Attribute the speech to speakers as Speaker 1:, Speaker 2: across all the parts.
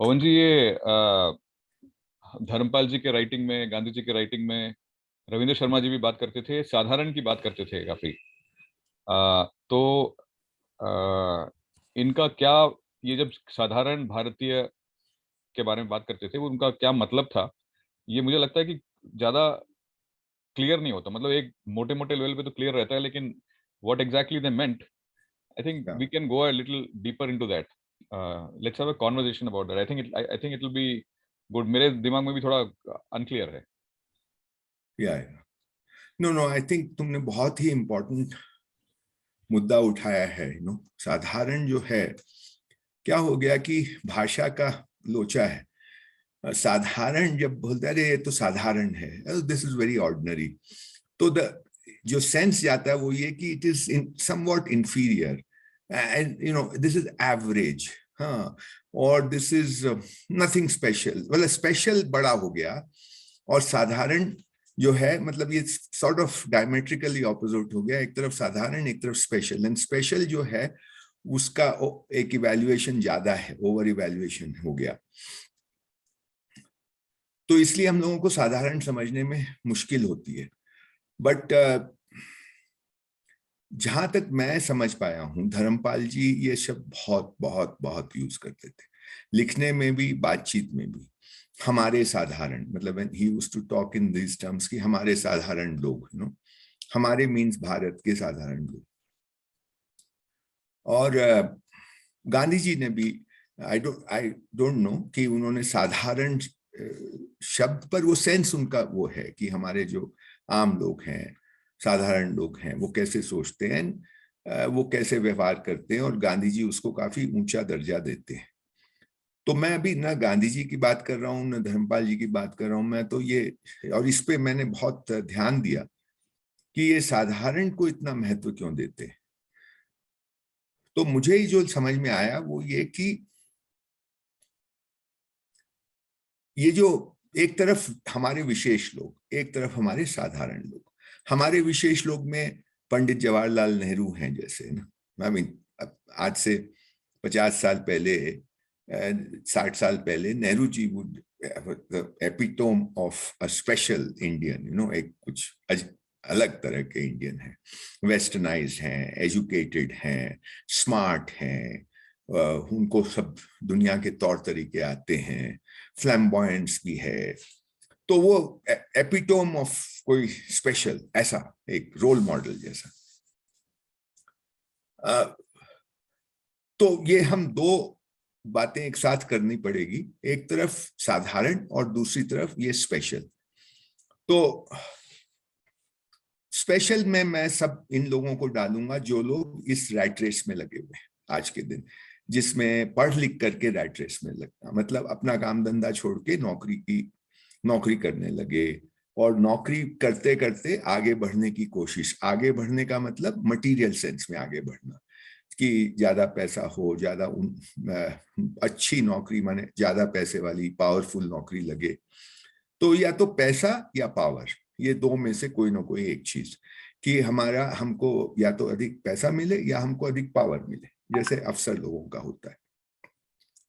Speaker 1: पवन जी, ये धर्मपाल जी के राइटिंग में, गांधी जी के राइटिंग में रविंद्र शर्मा जी भी बात करते थे, साधारण की बात करते थे काफी। तो आ, इनका क्या, ये जब साधारण भारतीय के बारे में बात करते थे, वो उनका क्या मतलब था, ये मुझे लगता है कि ज्यादा क्लियर नहीं होता। मतलब एक मोटे मोटे लेवल पे तो क्लियर रहता है, लेकिन what exactly they meant, I think
Speaker 2: Yeah.
Speaker 1: We can go a little deeper into that. Let's have a conversation about that. I think it will be good. मेरे दिमाग में भी थोड़ा अनक्लियर है।
Speaker 2: या नो नो आई थिंक तुमने बहुत ही important मुद्दा उठाया है। साधारण जो है, क्या हो गया कि भाषा का लोचा है। साधारण जब बोलते हैं, अरे ये तो साधारण है, दिस इज वेरी ऑर्डिनरी, तो द जो सेंस जाता है वो ये कि it is in somewhat inferior and this is average. हाँ, और दिस इज नथिंग स्पेशल, मतलब स्पेशल बड़ा हो गया और साधारण जो है, मतलब ये सॉर्ट ऑफ डायमेट्रिकली ऑपोजिट हो गया। एक तरफ साधारण, एक तरफ स्पेशल, एंड स्पेशल जो है उसका एक इवैल्यूएशन ज्यादा है, ओवर इवैल्यूएशन हो गया। तो इसलिए हम लोगों को साधारण समझने में मुश्किल होती है। बट जहां तक मैं समझ पाया हूं, धर्मपाल जी ये शब्द बहुत बहुत बहुत यूज करते थे, लिखने में भी, बातचीत में भी। हमारे साधारण, मतलब he used to talk in these terms कि हमारे साधारण लोग, हमारे मीन्स भारत के साधारण लोग। और गांधी जी ने भी, आई डोंट नो कि उन्होंने साधारण शब्द पर वो सेंस उनका वो है कि हमारे जो आम लोग हैं, साधारण लोग हैं, वो कैसे सोचते हैं, वो कैसे व्यवहार करते हैं, और गांधी जी उसको काफी ऊंचा दर्जा देते हैं। तो मैं अभी ना गांधी जी की बात कर रहा हूँ, ना धर्मपाल जी की बात कर रहा हूँ। मैं तो ये, और इस पे मैंने बहुत ध्यान दिया कि ये साधारण को इतना महत्व क्यों देते हैं। तो मुझे ही जो समझ में आया वो ये कि ये जो एक तरफ हमारे विशेष लोग, एक तरफ हमारे साधारण लोग। हमारे विशेष लोग में पंडित जवाहरलाल नेहरू हैं, जैसे ना, आई मीन आज से 50 साल पहले, 60 साल पहले, Nehru ji would epitome of a special Indian, एक कुछ अलग तरह के इंडियन है। वेस्टर्नाइज हैं, एजुकेटेड हैं, स्मार्ट हैं, उनको सब दुनिया के तौर तरीके आते हैं, फ्लैम्बॉयंस भी है। तो वो एपिटोम ऑफ कोई स्पेशल, ऐसा एक रोल मॉडल जैसा। तो ये हम दो बातें एक साथ करनी पड़ेगी, एक तरफ साधारण और दूसरी तरफ ये स्पेशल। तो स्पेशल में मैं सब इन लोगों को डालूंगा जो लोग इस रैट रेस में लगे हुए हैं आज के दिन, जिसमें पढ़ लिख करके रैट रेस में लगना, मतलब अपना काम धंधा छोड़ के नौकरी करने लगे, और नौकरी करते करते आगे बढ़ने की कोशिश। आगे बढ़ने का मतलब मटेरियल सेंस में आगे बढ़ना, कि ज्यादा पैसा हो, ज्यादा अच्छी नौकरी, माने ज्यादा पैसे वाली पावरफुल नौकरी लगे। तो या तो पैसा या पावर, ये दो में से कोई ना कोई एक चीज, कि हमको या तो अधिक पैसा मिले या हमको अधिक पावर मिले, जैसे अफसर लोगों का होता है।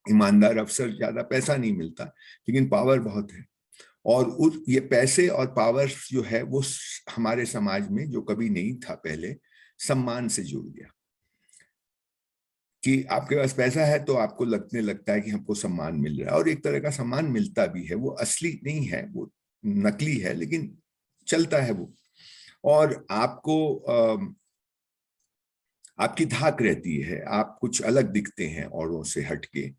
Speaker 2: ईमानदार अफसर ज्यादा पैसा नहीं मिलता, लेकिन पावर बहुत है। और ये पैसे और पावर जो है वो हमारे समाज में, जो कभी नहीं था पहले, सम्मान से जुड़ गया। कि आपके पास पैसा है तो आपको लगने लगता है कि हमको सम्मान मिल रहा है, और एक तरह का सम्मान मिलता भी है, वो असली नहीं है, वो नकली है, लेकिन चलता है वो। और आपको आपकी धाक रहती है, आप कुछ अलग दिखते हैं औरों से हटके।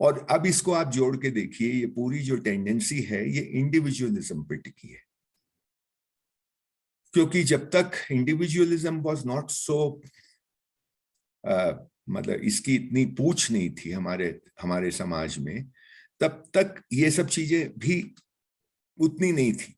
Speaker 2: और अब इसको आप जोड़ के देखिए, ये पूरी जो टेंडेंसी है ये इंडिविजुअलिज्म पे टिकी है। क्योंकि जब तक इंडिविजुअलिज्म वाज नॉट सो, मतलब इसकी इतनी पूछ नहीं थी हमारे हमारे समाज में, तब तक ये सब चीजें भी उतनी नहीं थी।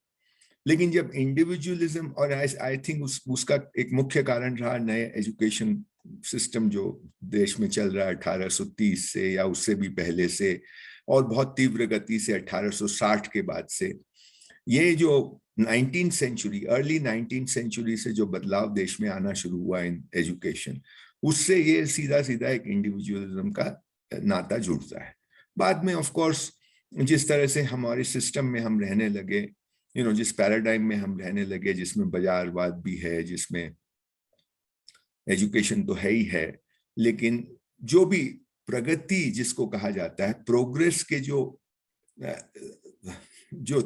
Speaker 2: लेकिन जब इंडिविजुअलिज्म, और आई थिंक उसका एक मुख्य कारण रहा नए एजुकेशन सिस्टम जो देश में चल रहा है 1830 से या उससे भी पहले से, और बहुत तीव्र गति से 1860 के बाद से, ये जो 19th century, early 19th century से जो बदलाव देश में आना शुरू हुआ इन एजुकेशन, उससे ये सीधा सीधा एक इंडिविजुअलिज्म का नाता जुड़ता है। बाद में ऑफ कोर्स जिस तरह से हमारे सिस्टम में हम रहने लगे, जिस पैराडाइम में हम रहने लगे, जिसमें बाजारवाद भी है, जिसमें एजुकेशन तो है ही है, लेकिन जो भी प्रगति जिसको कहा जाता है, प्रोग्रेस के जो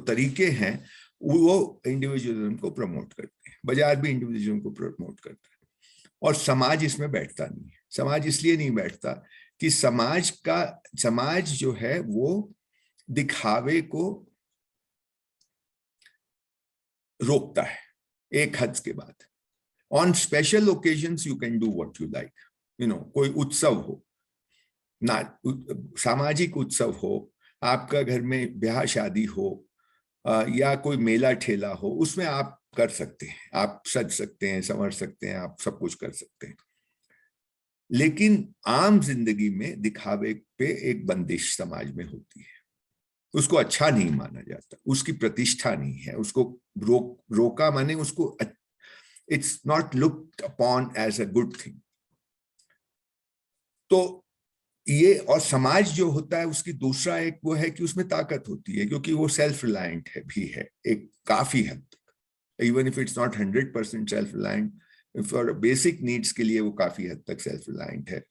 Speaker 2: तरीके हैं वो इंडिविजुअलिज्म को प्रमोट करते हैं, बाजार भी इंडिविजुअलिज्म को प्रमोट करता है, और समाज इसमें बैठता नहीं है। समाज इसलिए नहीं बैठता कि समाज जो है वो दिखावे को रोकता है एक हद के बाद। On special occasions you can do what you like, कोई उत्सव हो, ना सामाजिक उत्सव हो, आपका घर में ब्याह शादी हो, या कोई मेला ठेला हो, उसमें आप कर सकते हैं, आप सज सकते हैं, संवर सकते हैं, आप सब कुछ कर सकते हैं। लेकिन आम जिंदगी में दिखावे पे एक बंदिश समाज में होती है, उसको अच्छा नहीं माना जाता, उसकी प्रतिष्ठा नहीं है, उसको रोका माने उसको it's not looked upon as a good thing. तो ये, और समाज जो होता है उसकी दूसरा एक वो है कि उसमें ताकत होती है, क्योंकि वो सेल्फ रिलायंट भी है एक काफी हद तक, even if it's not 100% self reliant, for basic needs के लिए वो काफी हद तक सेल्फ रिलायंट है,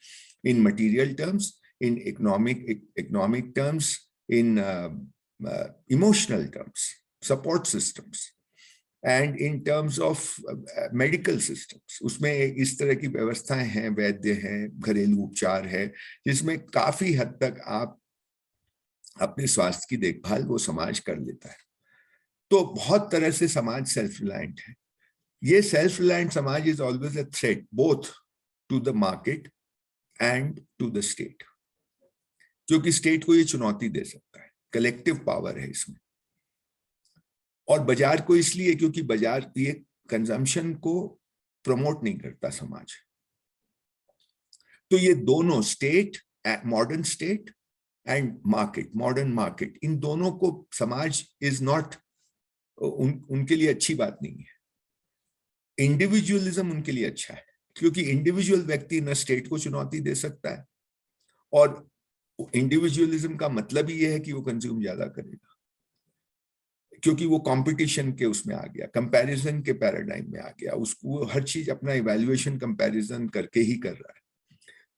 Speaker 2: in material terms, in economic terms, in emotional terms, support systems, and in terms of medical systems. उसमें इस तरह की व्यवस्थाएं हैं, वैद्य हैं, घरेलू उपचार है, जिसमें काफी हद तक आप अपने स्वास्थ्य की देखभाल वो समाज कर लेता है। तो बहुत तरह से समाज सेल्फ रिलायंट है। ये सेल्फ रिलायंट समाज is always a threat both to the market and to the state, क्योंकि स्टेट को ये चुनौती दे सकता है, कलेक्टिव पावर है इसमें, और बाजार को इसलिए क्योंकि बाजार ये कंजम्पशन को प्रमोट नहीं करता समाज। तो ये दोनों state, modern state and market, modern market, इन दोनों को समाज इज नॉट, उनके लिए अच्छी बात नहीं है। इंडिविजुअलिज्म उनके लिए अच्छा है, क्योंकि इंडिविजुअल व्यक्ति न स्टेट को चुनौती दे सकता है, और इंडिविजुअलिज्म का मतलब ही यह है कि वो कंज्यूम ज्यादा करेगा, क्योंकि वो कंपटीशन के उसमें आ गया, कंपैरिजन के पैराडाइम में आ गया, उसको हर चीज अपना इवैल्यूएशन कंपैरिजन करके ही कर रहा है।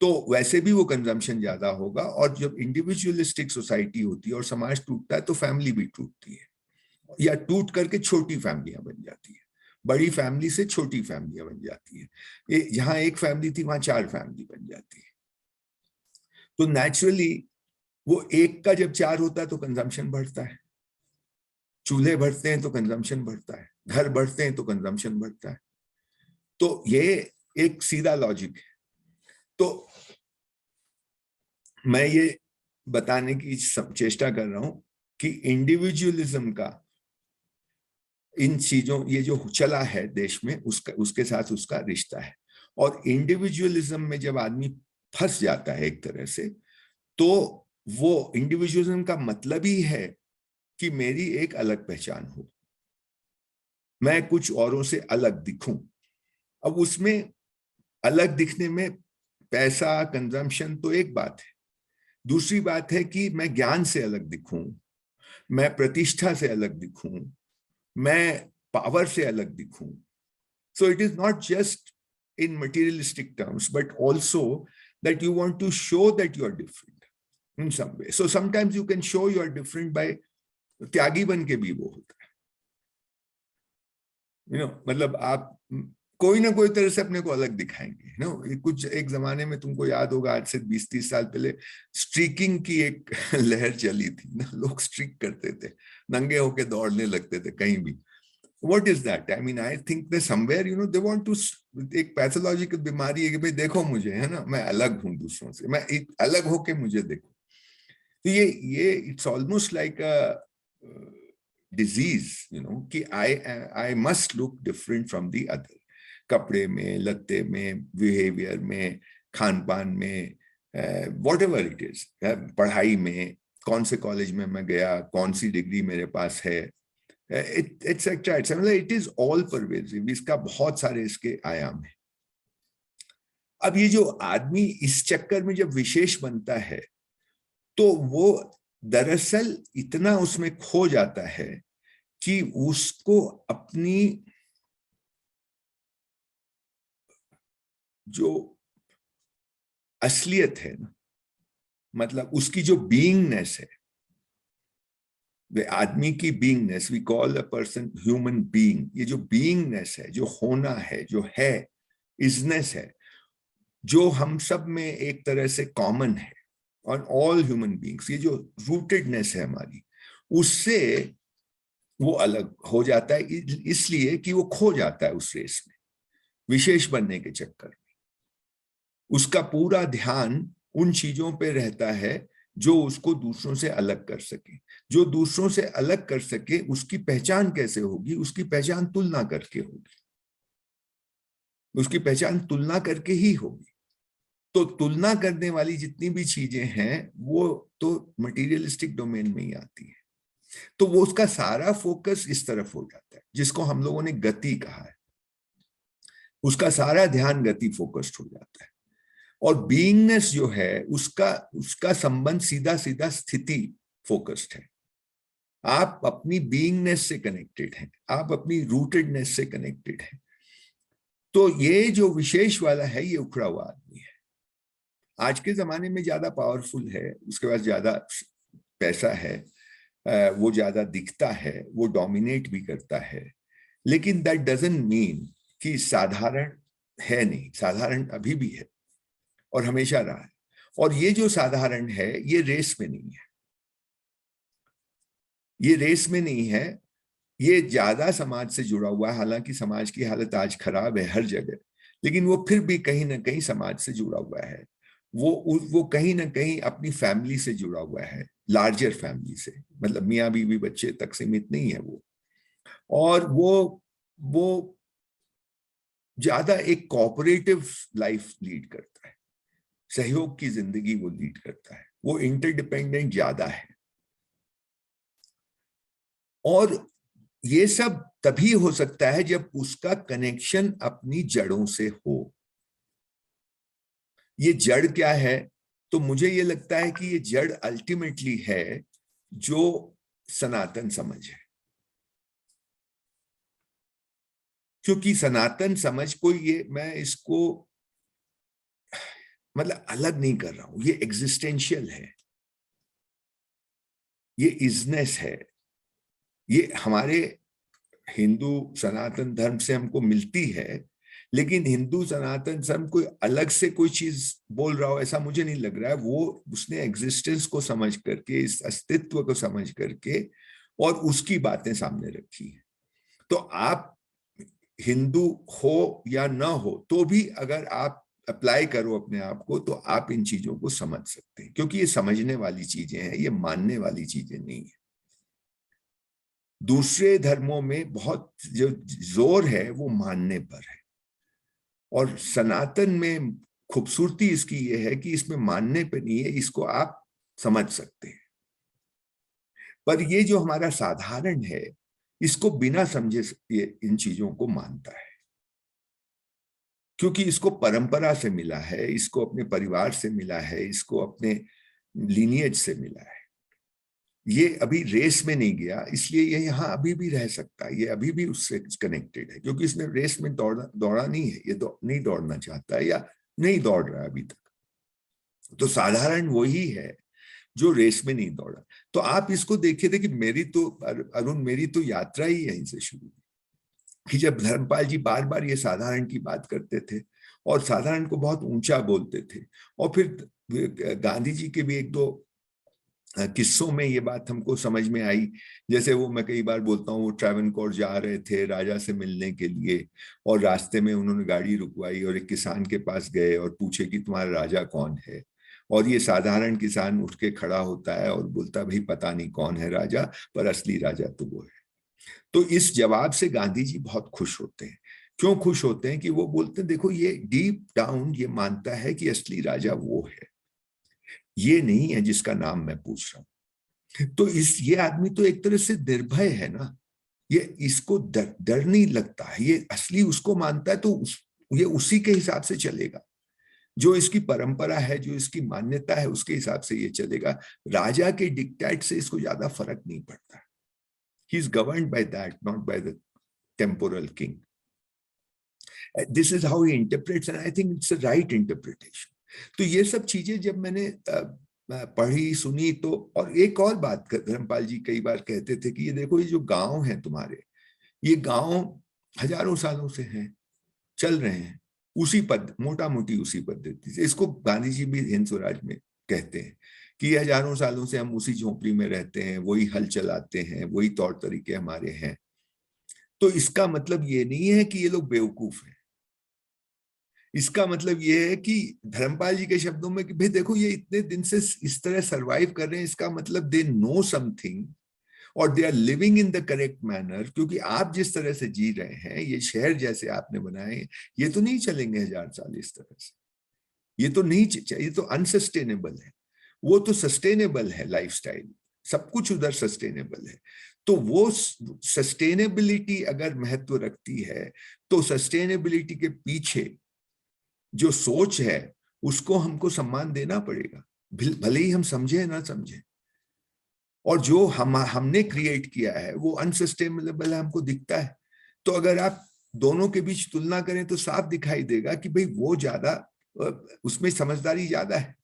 Speaker 2: तो वैसे भी वो कंजम्पशन ज्यादा होगा, और जब इंडिविजुअलिस्टिक सोसाइटी होती है और समाज टूटता है तो फैमिली भी टूटती है, या टूट करके छोटी फैमिलियां बन जाती है, बड़ी फैमिली से छोटी फैमिलियां बन जाती है, जहां एक फैमिली थी वहां 4 फैमिली बन जाती है। तो नेचुरली वो एक का जब 4 होता है तो कंजम्पशन बढ़ता है, चूल्हे बढ़ते हैं तो कंजम्पशन बढ़ता है, घर बढ़ते हैं तो कंजम्पशन बढ़ता है। तो ये एक सीधा लॉजिक है। तो मैं ये बताने की चेष्टा कर रहा हूं कि इंडिविजुअलिज्म का इन चीजों, ये जो चला है देश में, उसके साथ उसका रिश्ता है। और इंडिविजुअलिज्म में जब आदमी फंस जाता है एक तरह से, तो वो इंडिविजुअलिज्म का मतलब ही है कि मेरी एक अलग पहचान हो, मैं कुछ औरों से अलग दिखूं। अब उसमें अलग दिखने में पैसा, कंजम्पशन तो एक बात है, दूसरी बात है कि मैं ज्ञान से अलग दिखूं, मैं प्रतिष्ठा से अलग दिखूं, मैं पावर से अलग दिखूं। So it is not just in materialistic terms, but also that you want to show that you are different in some way. So sometimes you can show you are different by त्यागी बन के भी वो होता है, मतलब आप कोई ना कोई तरह से अपने को अलग दिखाएंगे। कुछ एक जमाने में तुमको याद होगा, आज से 20-30 साल पहले स्ट्रीकिंग की एक लहर चली थी ना, लोग स्ट्रीक करते थे, नंगे होके दौड़ने लगते थे कहीं भी। What is that? I mean, I think that somewhere, they want to, एक पैथोलॉजिकल बीमारी है कि भाई देखो मुझे, है ना, मैं अलग हूं दूसरों से, मैं अलग होके मुझे देखो। तो ये it's almost like a disease, कि I must look different from the other, कपड़े में, लत्ते में, बिहेवियर में, खान पान में, व्हाटएवर इट इज, पढ़ाई में, कौन से कॉलेज में मैं गया, कौन सी डिग्री मेरे पास है, etcetera etcetera, it is all pervasive. इसका बहुत सारे इसके आयाम है। अब ये जो आदमी इस चक्कर में जब विशेष बनता है, तो वो दरअसल इतना उसमें खो जाता है कि उसको अपनी जो असलियत है ना, मतलब उसकी जो बीइंगनेस है, वे आदमी की beingness, we call a person human being, ये जो बीइंगनेस है, जो होना है, जो है, इजनेस है, जो हम सब में एक तरह से कॉमन है ऑन ऑल ह्यूमन बीइंग्स, ये जो रूटेडनेस है हमारी, उससे वो अलग हो जाता है, इसलिए कि वो खो जाता है उस रेस में, विशेष बनने के चक्कर में। उसका पूरा ध्यान उन चीजों पे रहता है जो उसको दूसरों से अलग कर सके। जो दूसरों से अलग कर सके, उसकी पहचान कैसे होगी? उसकी पहचान तुलना करके होगी, उसकी पहचान तुलना करके ही होगी। तो तुलना करने वाली जितनी भी चीजें हैं वो तो मटेरियलिस्टिक डोमेन में ही आती है। तो वो उसका सारा फोकस इस तरफ हो जाता है, जिसको हम लोगों ने गति कहा है। उसका सारा ध्यान गति फोकस्ड हो जाता है। और बीइंगनेस जो है उसका उसका संबंध सीधा सीधा स्थिति फोकस्ड है। आप अपनी बीइंगनेस से कनेक्टेड हैं, आप अपनी रूटेडनेस से कनेक्टेड हैं। तो ये जो विशेष वाला है, ये उखड़ा हुआ आदमी है, आज के जमाने में ज्यादा पावरफुल है, उसके पास ज्यादा पैसा है, वो ज्यादा दिखता है, वो डोमिनेट भी करता है, लेकिन दैट डजंट मीन कि साधारण है नहीं। साधारण अभी भी है और हमेशा रहा है। और ये जो साधारण है, ये रेस में नहीं है, ये रेस में नहीं है, ये ज्यादा समाज से जुड़ा हुआ है। हालांकि समाज की हालत आज खराब है हर जगह, लेकिन वो फिर भी कहीं ना कहीं समाज से जुड़ा हुआ है। वो कहीं ना कहीं अपनी फैमिली से जुड़ा हुआ है, लार्जर फैमिली से, मतलब मियाँ बीवी बच्चे तक सीमित नहीं है वो। और वो ज्यादा एक कोऑपरेटिव लाइफ लीड करता है, सहयोग की जिंदगी वो लीड करता है, वो इंटरडिपेंडेंट ज्यादा है। और ये सब तभी हो सकता है जब उसका कनेक्शन अपनी जड़ों से हो। ये जड़ क्या है? तो मुझे ये लगता है कि ये जड़ अल्टीमेटली है जो सनातन समझ है। क्योंकि सनातन समझ को, ये मैं इसको मतलब अलग नहीं कर रहा हूं, ये एग्जिस्टेंशियल है, ये इजनेस है, ये हमारे हिंदू सनातन धर्म से हमको मिलती है। लेकिन हिंदू सनातन धर्म कोई अलग से कोई चीज बोल रहा हो ऐसा मुझे नहीं लग रहा है। वो उसने एग्जिस्टेंस को समझ करके, इस अस्तित्व को समझ करके और उसकी बातें सामने रखी है। तो आप हिंदू हो या ना हो, तो भी अगर आप अप्लाई करो अपने आप को, तो आप इन चीजों को समझ सकते हैं, क्योंकि ये समझने वाली चीजें हैं, ये मानने वाली चीजें नहीं है। दूसरे धर्मों में बहुत जो जोर है वो मानने पर है, और सनातन में खूबसूरती इसकी ये है कि इसमें मानने पर नहीं है, इसको आप समझ सकते हैं। पर ये जो हमारा साधारण है, इसको बिना समझे ये इन चीजों को मानता है, क्योंकि इसको परंपरा से मिला है, इसको अपने परिवार से मिला है, इसको अपने लीनिएज से मिला है। ये अभी रेस में नहीं गया, इसलिए ये यहाँ अभी भी रह सकता है, ये अभी भी उससे कनेक्टेड है, क्योंकि इसने रेस में दौड़ा नहीं है, ये नहीं दौड़ना चाहता है या नहीं दौड़ रहा है अभी तक। तो साधारण वही है जो रेस में नहीं दौड़ा। तो आप इसको देखिए थे कि मेरी तो अरुण, मेरी तो यात्रा ही यहीं से शुरू हुई कि जब धर्मपाल जी बार बार ये साधारण की बात करते थे और साधारण को बहुत ऊंचा बोलते थे, और फिर गांधी जी के भी एक दो किस्सों में ये बात हमको समझ में आई। जैसे वो, मैं कई बार बोलता हूँ, वो ट्रैवनकोर जा रहे थे राजा से मिलने के लिए, और रास्ते में उन्होंने गाड़ी रुकवाई और एक किसान के पास गए और पूछे कि तुम्हारा राजा कौन है। और ये साधारण किसान उठ के खड़ा होता है और बोलता, भाई पता नहीं कौन है राजा, पर असली राजा तो वो है। तो इस जवाब से गांधी जी बहुत खुश होते हैं। क्यों खुश होते हैं? कि वो बोलते हैं, देखो ये डीप डाउन ये मानता है कि असली राजा वो है, ये नहीं है जिसका नाम मैं पूछ रहा हूं। तो ये आदमी तो एक तरह से निर्भय है ना, ये इसको डर नहीं लगता है, ये असली उसको मानता है, तो ये उसी के हिसाब से चलेगा। जो इसकी परंपरा है, जो इसकी मान्यता है, उसके हिसाब से ये चलेगा। राजा के डिक्टेट से इसको ज्यादा फर्क नहीं पड़ता। He is governed by that, not by the temporal king. This is how he interprets, and I think it's a right interpretation. तो ये सब चीजें जब मैंने पढ़ी सुनी, तो और एक और बात धर्मपाल जी कई बार कहते थे कि ये देखो, ये जो गांव है तुम्हारे, ये गांव हजारों सालों से हैं, चल रहे हैं उसी मोटा मोटी उसी पद्धति से। इसको गांधी जी भी हिंद स्वराज में कहते हैं कि हजारों सालों से हम उसी झोपड़ी में रहते हैं, वही हल चलाते हैं, वही तौर तरीके हमारे हैं। तो इसका मतलब ये नहीं है कि ये लोग बेवकूफ हैं। इसका मतलब ये है कि धर्मपाल जी के शब्दों में कि भाई देखो, ये इतने दिन से इस तरह सरवाइव कर रहे हैं, इसका मतलब दे नो समथिंग और they are living in the correct manner. क्योंकि आप जिस तरह से जी रहे हैं, ये शहर जैसे आपने बनाए, ये तो नहीं चलेंगे 1000 साल इस तरह से। ये तो नहीं चाहिए, ये तो अनसस्टेनेबल है। वो तो सस्टेनेबल है लाइफस्टाइल, सब कुछ उधर सस्टेनेबल है। तो वो सस्टेनेबिलिटी अगर महत्व रखती है, तो सस्टेनेबिलिटी के पीछे जो सोच है उसको हमको सम्मान देना पड़ेगा, भले ही हम समझे ना समझे। और जो हमने क्रिएट किया है वो अनसस्टेनेबल है, हमको दिखता है। तो अगर आप दोनों के बीच तुलना करें तो साफ दिखाई देगा कि भाई वो ज्यादा, उसमें समझदारी ज्यादा है।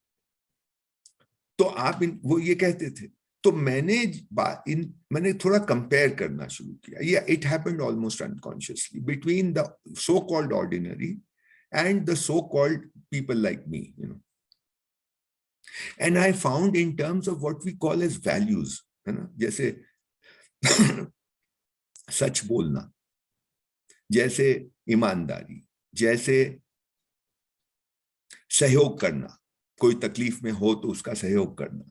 Speaker 2: तो आप वो ये कहते थे, तो मैंने थोड़ा कंपेयर करना शुरू किया। ये it happened almost unconsciously between the so called ordinary and the so-called people like me, and I found in terms of what we call as values, है ना, जैसे सच बोलना, जैसे ईमानदारी, जैसे सहयोग करना, कोई तकलीफ में हो तो उसका सहयोग करना,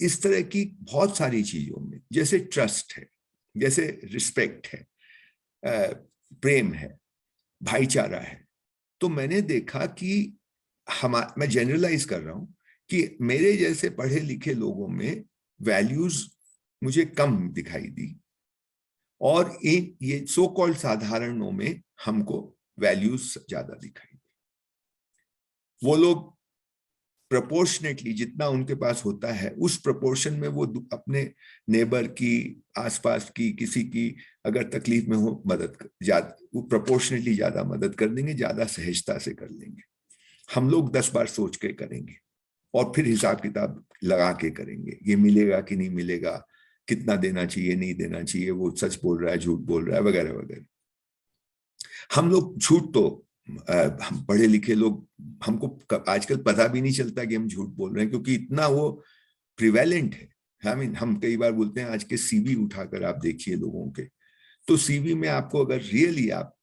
Speaker 2: इस तरह की बहुत सारी चीजों में, जैसे ट्रस्ट है, जैसे रिस्पेक्ट है, प्रेम है, भाईचारा है। तो मैंने देखा कि मैं जनरलाइज कर रहा हूं कि मेरे जैसे पढ़े लिखे लोगों में वैल्यूज मुझे कम दिखाई दी, और ये सो कॉल्ड साधारणों में हमको वैल्यूज ज्यादा दिखाई दी। वो लोग प्रोपोर्शनेटली जितना उनके पास होता है, उस प्रोपोर्शन में वो अपने नेबर की, आसपास की किसी की अगर तकलीफ में हो, मदद ज्यादा, वो प्रोपोर्शनेटली ज्यादा मदद कर देंगे, ज्यादा सहजता से कर लेंगे। हम लोग 10 बार सोच के करेंगे और फिर हिसाब किताब लगा के करेंगे, ये मिलेगा कि नहीं मिलेगा, कितना देना चाहिए नहीं देना चाहिए, वो सच बोल रहा है झूठ बोल रहा है, वगैरह वगैरह। हम लोग झूठ तो हम पढ़े लिखे लोग, हमको आजकल पता भी नहीं चलता कि हम झूठ बोल रहे हैं, क्योंकि इतना वो प्रिवेलेंट है। हम कई बार बोलते हैं आज के सीवी उठाकर आप देखिए लोगों के, तो सीवी में आपको अगर रियली आप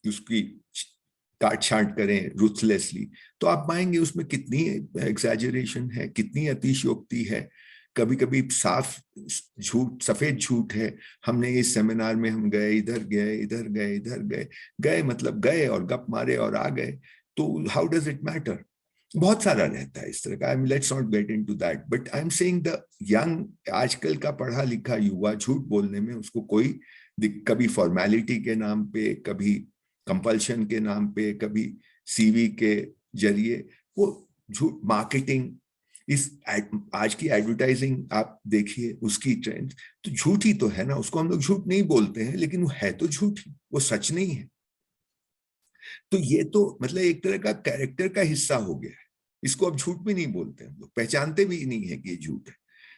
Speaker 2: उसकी काट छांट करें रूथलेसली, तो आप पाएंगे उसमें कितनी एग्जैजरेशन है, कितनी अतिशयोक्ति है, कभी कभी साफ झूठ, सफेद झूठ है। हमने इस सेमिनार में हम गए, इधर गए, इधर गए, इधर गए, गए मतलब गए और गप मारे और आ गए, तो हाउ डज इट मैटर? बहुत सारा रहता है इस तरह का। Let's not get into that, but I am saying the young, आजकल का पढ़ा लिखा युवा झूठ बोलने में उसको कोई, कभी फॉर्मेलिटी के नाम पे, कभी कंपल्शन के नाम पे, कभी सीवी के जरिए, वो झूठ, मार्केटिंग, इस आज की एडवर्टाइजिंग आप देखिए उसकी ट्रेंड, तो झूठ ही तो है ना। उसको हम लोग झूठ नहीं बोलते हैं, लेकिन वो है तो झूठ ही, वो सच नहीं है। तो ये तो मतलब एक तरह का कैरेक्टर का हिस्सा हो गया है। इसको अब झूठ भी नहीं बोलते, हम लोग पहचानते भी नहीं है कि ये झूठ है।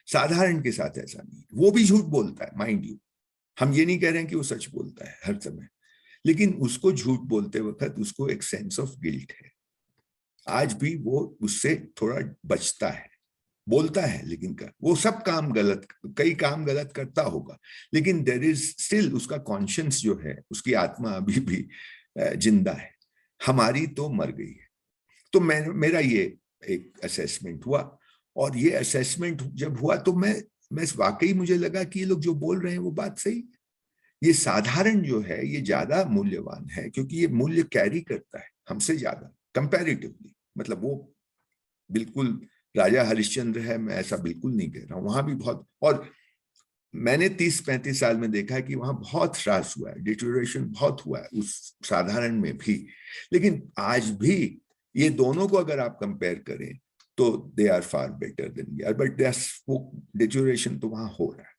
Speaker 2: साधारण के साथ ऐसा नहीं है, वो भी झूठ बोलता है, माइंड यू। हम ये नहीं कह रहे हैं कि वो सच बोलता है हर समय, लेकिन उसको झूठ बोलते वक्त उसको एक सेंस ऑफ गिल्ट है। आज भी वो उससे थोड़ा बचता है, बोलता है लेकिन वो सब काम गलत, कई काम गलत करता होगा, लेकिन देयर इज स्टिल उसका कॉन्शियंस जो है, उसकी आत्मा अभी भी जिंदा है। हमारी तो मर गई है। तो मेरा ये एक असेसमेंट हुआ, और ये असेसमेंट जब हुआ तो मैं वाकई मुझे लगा कि ये लोग जो बोल रहे हैं वो बात सही। ये साधारण जो है ये ज्यादा मूल्यवान है, क्योंकि ये मूल्य कैरी करता है हमसे ज्यादा कंपैरेटिवली। मतलब वो बिल्कुल राजा हरिश्चंद्र है, मैं ऐसा बिल्कुल नहीं कह रहा हूं, वहां भी बहुत, और मैंने 30-35 साल में देखा है कि वहां बहुत ह्रास हुआ है, डिटेरियोरेशन बहुत हुआ है उस साधारण में भी। लेकिन आज भी ये दोनों को अगर आप कंपेयर करें तो they are far better than we are, but वो डिटेरियोरेशन तो वहां हो रहा है।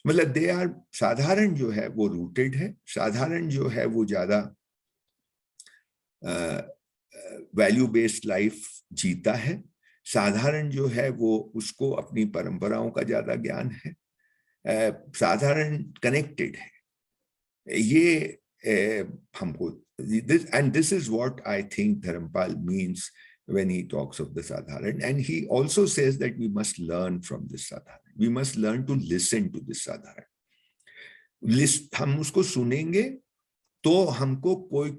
Speaker 2: मतलब दे आर, साधारण जो है वो रूटेड है, साधारण जो है वो ज्यादा वैल्यू बेस्ड लाइफ जीता है, साधारण जो है वो उसको अपनी परंपराओं का ज्यादा ज्ञान है, साधारण कनेक्टेड है। ये हमको this is what I think Dharampal means when he talks of the Sadharan, and he also says that we must learn from this Sadharan, we must learn to listen to this Sadharan. हम उसको सुनेंगे तो हमको कोई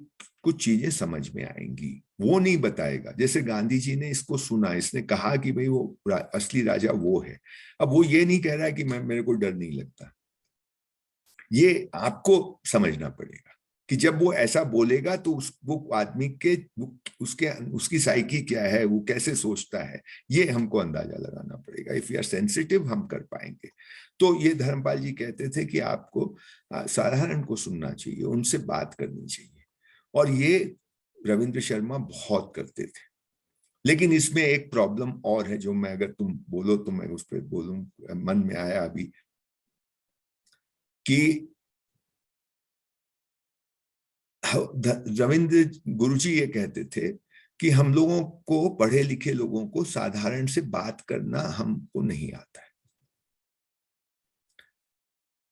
Speaker 2: कुछ चीजें समझ में आएंगी, वो नहीं बताएगा। जैसे गांधी जी ने इसको सुना, इसने कहा कि भाई वो असली राजा वो है, अब वो ये नहीं कह रहा है कि मेरे को डर नहीं लगता। ये आपको समझना पड़ेगा कि जब वो ऐसा बोलेगा तो वो आदमी के उसकी साइकी क्या है, वो कैसे सोचता है, ये हमको अंदाजा लगाना पड़ेगा। इफ यू आर सेंसिटिव हम कर पाएंगे। तो ये धर्मपाल जी कहते थे कि आपको साधारण को सुनना चाहिए, उनसे बात करनी चाहिए, और ये रविंद्र शर्मा बहुत करते थे। लेकिन इसमें एक प्रॉब्लम और है जो मैं, अगर तुम बोलो तो मैं उस पर बोलूं, मन में आया अभी, कि रविंद्र गुरुजी ये कहते थे कि हम लोगों को, पढ़े लिखे लोगों को साधारण से बात करना हमको नहीं आता है।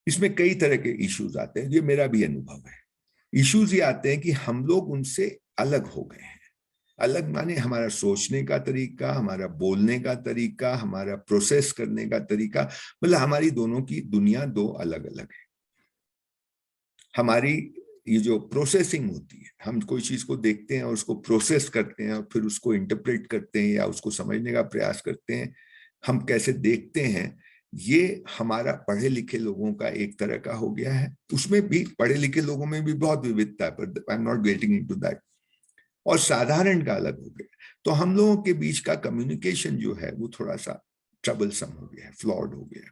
Speaker 2: इसमें कई तरह के इश्यूज आते हैं, ये मेरा भी अनुभव है। इश्यूज ये आते हैं कि हम लोग उनसे अलग हो गए हैं। अलग माने हमारा सोचने का तरीका, हमारा बोलने का तरीका, हमारा प्रोसेस करने का तरीका, मतलब हमारी दोनों की दुनिया दो अलग अलग है। हमारी ये जो प्रोसेसिंग होती है, हम कोई चीज को देखते हैं और उसको प्रोसेस करते हैं और फिर उसको इंटरप्रेट करते हैं या उसको समझने का प्रयास करते हैं, हम कैसे देखते हैं, ये हमारा पढ़े लिखे लोगों का एक तरह का हो गया है। उसमें भी पढ़े लिखे लोगों में भी बहुत विविधता है, पर I am not getting into that. और साधारण का अलग हो गया। तो हम लोगों के बीच का कम्युनिकेशन जो है वो थोड़ा सा ट्रबलसम हो गया है, फ्लॉड हो गया है।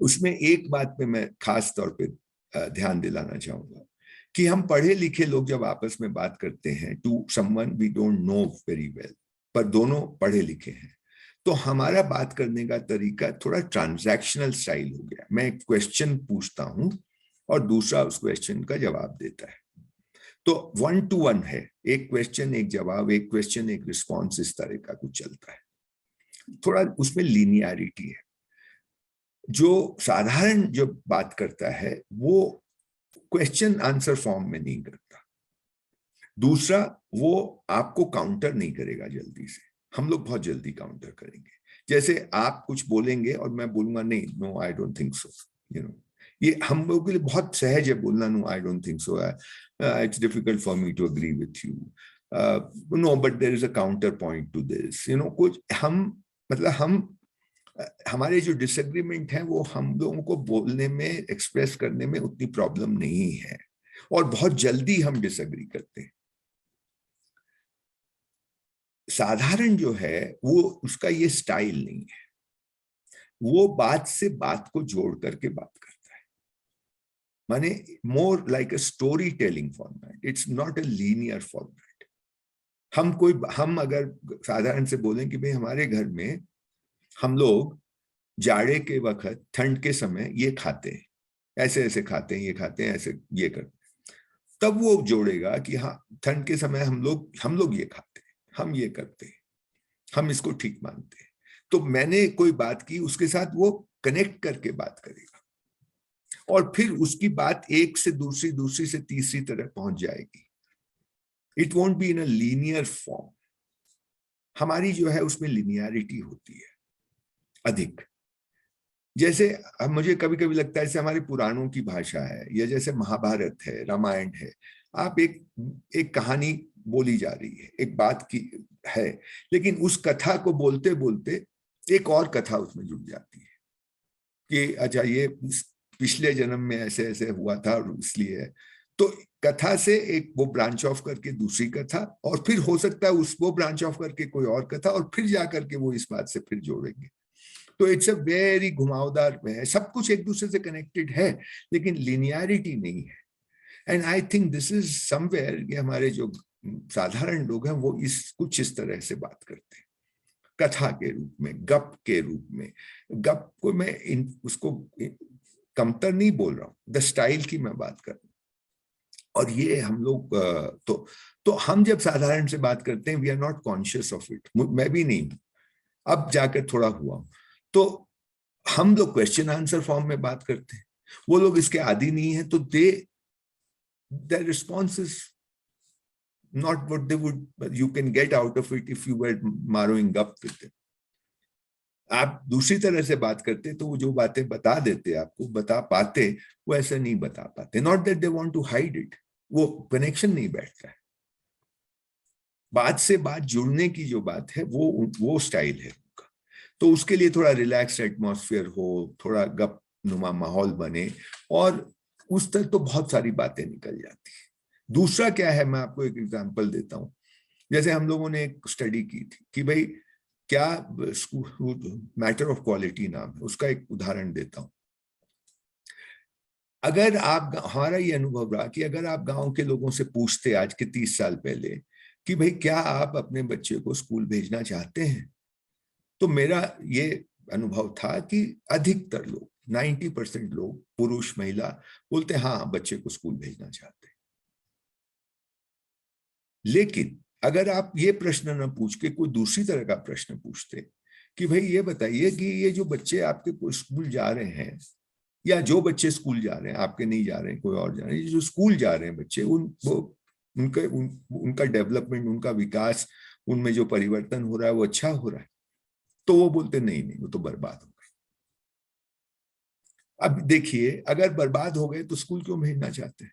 Speaker 2: उसमें एक बात पे मैं खास तौर पे ध्यान दिलाना चाहूंगा कि हम पढ़े लिखे लोग जब आपस में बात करते हैं to someone we don't know very well, पर दोनों पढ़े लिखे हैं, तो हमारा बात करने का तरीका थोड़ा ट्रांजैक्शनल स्टाइल हो गया। मैं एक क्वेश्चन पूछता हूं और दूसरा उस क्वेश्चन का जवाब देता है, तो 1 to 1 है, एक क्वेश्चन एक जवाब, एक क्वेश्चन एक रिस्पॉन्स, इस तरह का कुछ चलता है। थोड़ा उसमें लीनियरिटी है। जो साधारण जो बात करता है वो क्वेश्चन आंसर फॉर्म में नहीं करता। दूसरा, वो आपको काउंटर नहीं करेगा जल्दी से, हम लोग बहुत जल्दी काउंटर करेंगे। जैसे आप कुछ बोलेंगे और मैं बोलूंगा नहीं, no I don't think so, you know, ये हम लोगों के लिए बहुत सहज है बोलना, no I don't think so, it's difficult for me to agree with you, no but there is a counter point to this, you know, कुछ हम, मतलब हम, हमारे जो डिसएग्रीमेंट है वो हम लोगों को बोलने में, एक्सप्रेस करने में उतनी प्रॉब्लम नहीं है, और बहुत जल्दी हम डिसएग्री करते हैं। साधारण जो है वो, उसका ये स्टाइल नहीं है, वो बात से बात को जोड़ करके बात करता है, माने more like a story telling format, it's not a linear format. हम अगर साधारण से बोलें कि भाई हमारे घर में हम लोग जाड़े के वक्त, ठंड के समय ये खाते हैं, ऐसे ऐसे खाते हैं, ये खाते हैं, ऐसे ये करते हैं, तब वो जोड़ेगा कि हाँ ठंड के समय हम लोग ये खाते हैं, हम ये करते हैं, हम इसको ठीक मानते हैं। तो मैंने कोई बात की, उसके साथ वो कनेक्ट करके बात करेगा, और फिर उसकी बात एक से दूसरी, दूसरी से तीसरी तरह पहुंच जाएगी। It won't be in a linear form. हमारी जो है उसमें लीनियरिटी होती है अधिक। जैसे मुझे कभी कभी लगता है जैसे हमारे पुराणों की भाषा है, या जैसे महाभारत है, रामायण है, आप एक कहानी बोली जा रही है, एक बात की है, लेकिन उस कथा को बोलते बोलते एक और कथा उसमें जुड़ जाती है कि अच्छा ये पिछले जन्म में ऐसे ऐसे हुआ था और इसलिए, तो कथा से एक वो ब्रांच ऑफ करके दूसरी कथा, और फिर हो सकता है वो ब्रांच ऑफ करके कोई और कथा, और फिर जाकर के वो इस बात से फिर जोड़ेंगे। तो इट्स अ वेरी घुमावदार है, सब कुछ एक दूसरे से कनेक्टेड है लेकिन लिनियरिटी नहीं है। And I think this is somewhere कि हमारे जो साधारण लोग हैं वो कुछ इस तरह से बात करते हैं, कथा के रूप में, गप के रूप में। गप को मैं उसको कमतर नहीं बोल रहा हूं, द स्टाइल की मैं बात कर रहा हूं। और ये हम लोग तो हम जब साधारण से बात करते हैं we are not conscious of it, मैं भी नहीं हूं, अब जाकर थोड़ा हुआ। तो हम लोग क्वेश्चन आंसर फॉर्म में बात करते हैं, वो लोग इसके आदी नहीं है, तो their response is not what they would you can get out of it if you were marrowing up with them. आप दूसरी तरह से बात करते तो वो जो बातें बता देते आपको, बता पाते, वो ऐसा नहीं बता पाते। Not that they want to hide it, वो कनेक्शन नहीं बैठता है। बात से बात जुड़ने की जो बात है वो स्टाइल है उनका। तो उसके लिए थोड़ा रिलैक्स एटमॉस्फेयर हो, थोड़ा गप नुमा माहौल बने, और उस तक तो बहुत सारी बातें निकल जाती है। दूसरा क्या है, मैं आपको एक एग्जांपल देता हूं। जैसे हम लोगों ने एक स्टडी की थी कि भाई क्या मैटर ऑफ क्वालिटी नाम है, उसका एक उदाहरण देता हूं। अगर आप, हमारा ये अनुभव रहा कि अगर आप गांव के लोगों से पूछते आज के 30 साल पहले कि भाई क्या आप अपने बच्चे को स्कूल भेजना चाहते हैं, तो मेरा ये अनुभव था कि अधिकतर लोग 90% लोग, पुरुष महिला, बोलते हाँ बच्चे को स्कूल भेजना चाहते हैं। लेकिन अगर आप ये प्रश्न न पूछ के कोई दूसरी तरह का प्रश्न पूछते कि भाई ये बताइए कि ये जो बच्चे आपके स्कूल जा रहे हैं, या जो बच्चे स्कूल जा रहे हैं, आपके नहीं जा रहे हैं, कोई और जा रहे हैं, जो स्कूल जा रहे हैं बच्चे, उनका डेवलपमेंट, उनका विकास, उनमें जो परिवर्तन हो रहा है वो अच्छा हो रहा है? तो वो बोलते नहीं नहीं, वो तो बर्बाद हो गए। अब देखिए, अगर बर्बाद हो गए तो स्कूल क्यों भेजना चाहते हैं,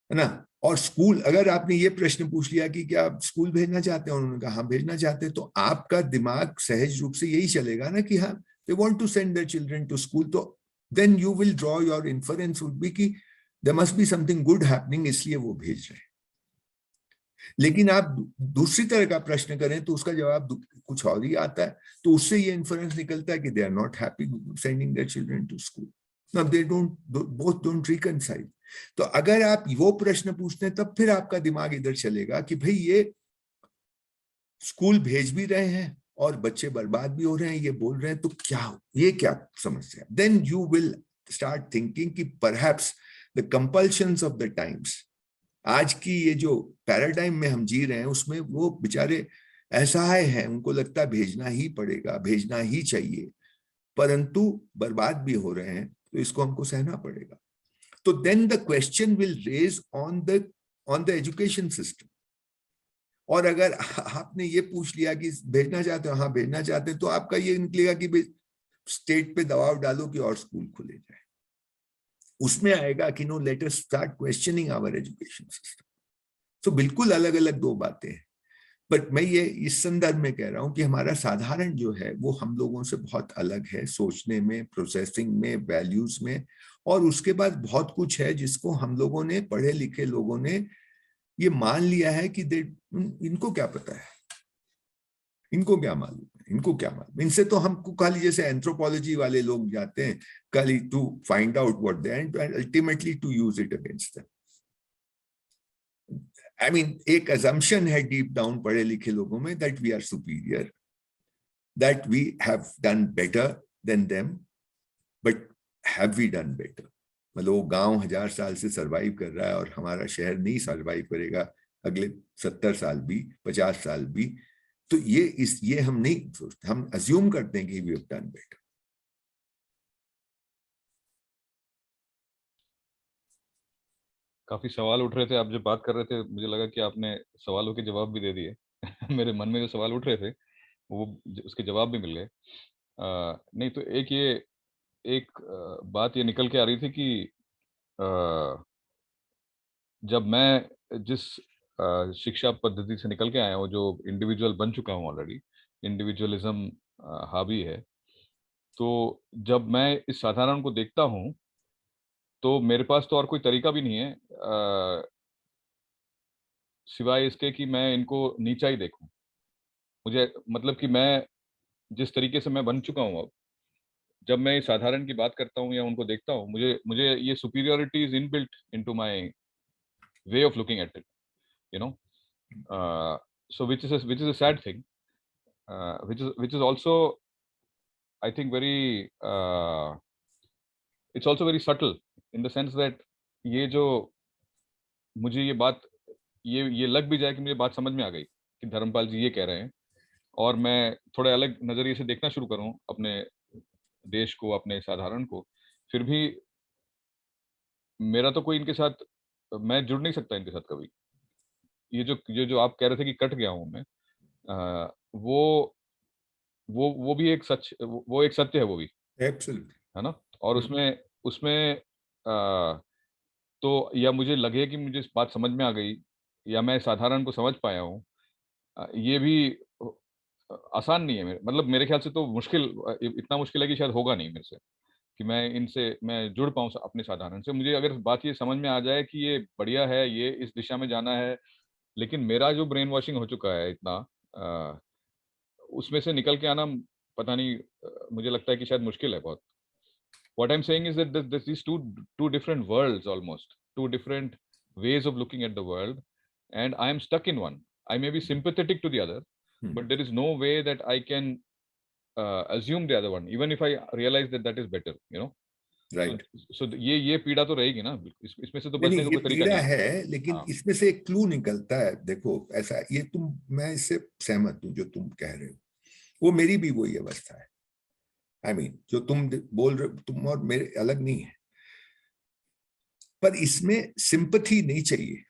Speaker 2: है ना? और स्कूल, अगर आपने ये प्रश्न पूछ लिया कि क्या आप स्कूल भेजना चाहते हैं, उन्होंने कहा हाँ भेजना चाहते हैं, तो आपका दिमाग सहज रूप से यही चलेगा ना कि हाँ they want to send their children to school, तो then you will draw your inference would be कि there must be something good happening, इसलिए वो भेज रहे हैं। लेकिन आप दूसरी तरह का प्रश्न करें तो उसका जवाब कुछ और ही आता है, तो उससे ये इन्फरेंस निकलता है कि they are not happy sending their children to school. Now they both don't reconcile. तो अगर आप वो प्रश्न पूछते हैं तब फिर आपका दिमाग इधर चलेगा कि भाई ये स्कूल भेज भी रहे हैं और बच्चे बर्बाद भी हो रहे हैं, ये बोल रहे हैं, तो ये क्या समस्या? Then you will start thinking कि perhaps the compulsions of the times, आज की ये जो पैराडाइम में हम जी रहे हैं उसमें वो बेचारे असहाय हैं, उनको लगता है भेजना ही पड़ेगा, भेजना ही चाहिए, परंतु बर्बाद भी हो रहे हैं, तो इसको हमको सहना पड़ेगा। तो then the question will raise on the education system. और अगर आपने ये पूछ लिया कि भेजना चाहते हो, हाँ भेजना चाहते हैं, तो आपका ये निकलेगा कि स्टेट पे दबाव डालो कि और स्कूल खुले जाए। उसमें आएगा कि no let us start questioning our education system. तो बिल्कुल अलग अलग दो बातें हैं। बट मैं ये इस संदर्भ में कह रहा हूं कि हमारा साधारण जो है वो हम लोगों से बहुत अलग है, सोचने में, प्रोसेसिंग में, वैल्यूज में, और उसके बाद बहुत कुछ है जिसको हम लोगों ने, पढ़े लिखे लोगों ने ये मान लिया है कि इनको क्या पता है, इनको क्या मालूम है, इनको क्या मालूम। इनसे तो हमको खाली, जैसे एंथ्रोपोलॉजी वाले लोग जाते हैं खाली to find out what they and ultimately to use it against them. I mean एक assumption है डीप डाउन पढ़े लिखे लोगों में that we are superior, that we have done better than them, but have we done better? मतलब वो गांव 1000 साल से सरवाइव कर रहा है और हमारा शहर नहीं सरवाइव करेगा अगले 70 साल भी, 50 साल भी, तो ये हम नहीं सोचते, हम अज्यूम करते हैं कि वी हैव डन बेटर।
Speaker 1: काफी सवाल उठ रहे थे, आप जब बात कर रहे थे मुझे लगा कि आपने सवालों के जवाब भी दे दिए। मेरे मन में जो सवाल उठ रहे थे वो उसके जवाब भी मिल गए। नहीं तो बात ये निकल के आ रही थी कि अ, जब मैं जिस शिक्षा पद्धति से निकल के आया हूँ, जो इंडिविजुअल बन चुका हूँ ऑलरेडी, इंडिविजुअलिज्म हावी है, तो जब मैं इस साधारण को देखता हूँ तो मेरे पास तो और कोई तरीका भी नहीं है सिवाय इसके कि मैं इनको नीचा ही देखूं। मुझे मतलब कि मैं जिस तरीके से मैं बन चुका हूँ अब, जब मैं साधारण की बात करता हूँ या उनको देखता हूँ, मुझे मुझे ये superiority is inbuilt into my way of looking at it, you know. So which is a sad thing, which is also, I think, very it's also very subtle in the sense that ये जो मुझे ये बात ये लग भी जाए कि मुझे बात समझ में आ गई कि धर्मपाल जी ये कह रहे हैं, और मैं थोड़े अलग नजरिए से देखना शुरू करूं अपने देश को, अपने साधारण को, फिर भी मेरा तो कोई इनके साथ, मैं जुड़ नहीं सकता इनके साथ कभी. ये जो आप कह रहे थे कि कट गया हूं मैं, वो वो भी एक सच, वो एक सत्य है वो भी,
Speaker 2: एब्सोल्युटली.
Speaker 1: है ना. और उसमें उसमें तो या मुझे लगे कि मुझे इस बात समझ में आ गई, या मैं साधारण को समझ पाया हूँ, ये भी आसान नहीं है. मतलब मेरे ख्याल से तो मुश्किल, इतना मुश्किल है कि शायद होगा नहीं मेरे से कि मैं इनसे मैं जुड़ पाऊँ अपने साधारण से. मुझे अगर बात ये समझ में आ जाए कि ये बढ़िया है, ये इस दिशा में जाना है, लेकिन मेरा जो ब्रेन वॉशिंग हो चुका है इतना, उसमें से निकल के आना, पता नहीं, मुझे लगता है कि शायद मुश्किल है बहुत. What I'm saying is that there's these two different worlds, almost two different ways of looking at the world, and I am stuck in one. I may be sympathetic to the other, but there is no way that I can assume the other one, even if I realize that that is better, you know.
Speaker 2: Right.
Speaker 1: So ये पीड़ा तो रहेगी ना, इसमें से तो
Speaker 2: नहीं
Speaker 1: बचने
Speaker 2: नहीं,
Speaker 1: का
Speaker 2: ये
Speaker 1: कोई तरीका
Speaker 2: पीड़ा
Speaker 1: नहीं है.
Speaker 2: है, लेकिन
Speaker 1: हाँ.
Speaker 2: इसमें से एक क्लू निकलता है. देखो, ऐसा ये मैं इससे सहमत हूँ जो तुम कह रहे हो. वो मेरी भी वही अवस्था है. आई मीन जो तुम बोल रहे हो, तुम और मेरे अलग नहीं है, पर इसमें सिंपैथी नहीं चाहिए.